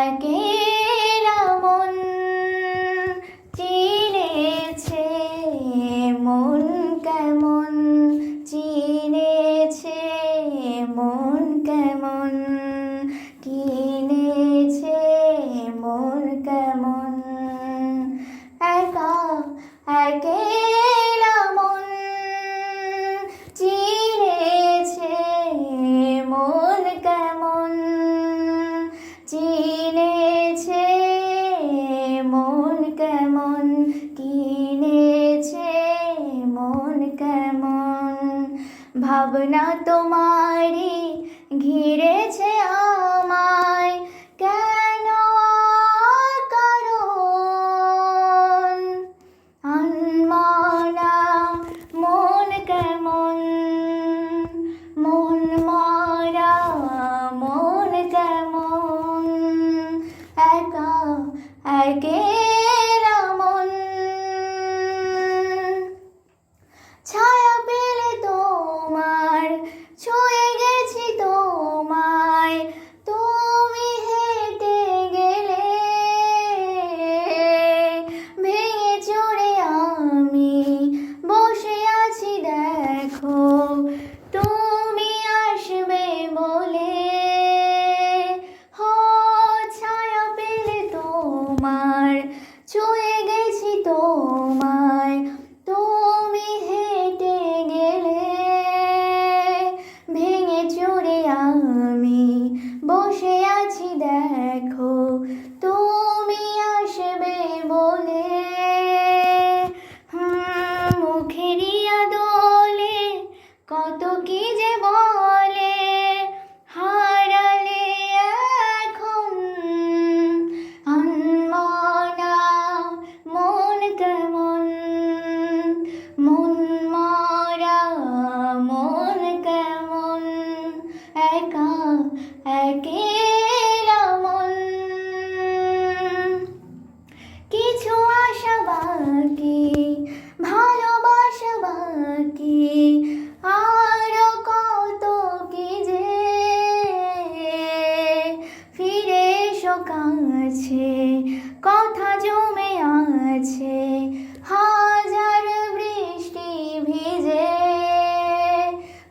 একেরা মন চিনেছে, মন কেমন চিনেছে, মন কেমন কিনেছে, মন কেমন একা একেলা মন চিনেছে, মন কেমন চিনেছে, মন কেমন কিনেছে, মন কেমন ভাবনা তোমারই ঘিরেছে আমায়, কেন কারণ আনমনা মন কেমন, মন মরা মন কেমন একা একেলা মন ছায়া পেলে তোমার ছুঁয়ে গেছি তোমায়, তুমি হেঁটে গেলে ভেঙে চড়ে আমি বসে আছি দেখো, তুমি আসবে বলে হো ছায়া পেলে তোমার ছুঁয়ে গেছি তোমায়, তুমি হেঁটে গেলে ভেঙে চড়ে আমি বসে আছি দেখো, তুমি আসবে বলে মুখেরই আদলে কত কি যে বলে, হারালে এখন আনমনা মন কেমন, মন মরা মন কেমন একা একেলা মন কিছু আশা বাকি, ভালোবাসা বাকি, আরো কত কি যে ফিরে এসো কাছে, কথা জমে আছে হাজার বৃষ্টি ভিজে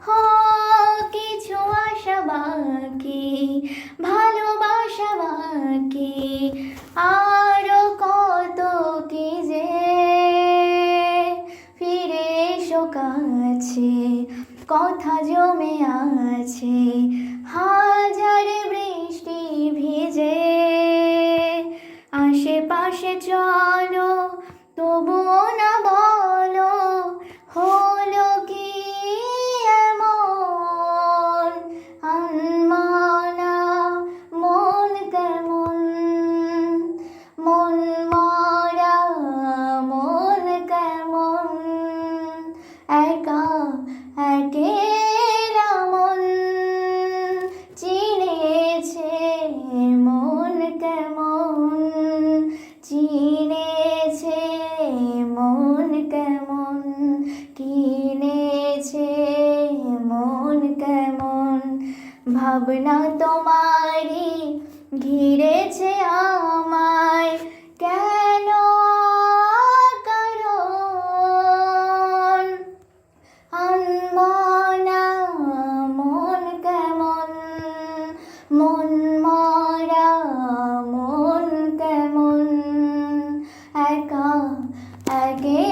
হো কিছু আশা বাকি, ভালোবাসা বাকি, আরো কত কি যে ফিরে এসো কাছে, কথা জমে আছে হাজার বৃষ্টি ভিজে আশেপাশে চলো তবুও না বলো হলো কি এমন আনমনা মন কেমন, মন মরা মন কেমন একা একেলা মন চিনেছে, মন কেমন চিনেছে, মন কেমন কিনেছে, মন কেমন ভাবনা তোমারই ঘিরেছে আমায়, কেন কারণ আনমনা মন কেমন, মন মরা মন কেমন একা একে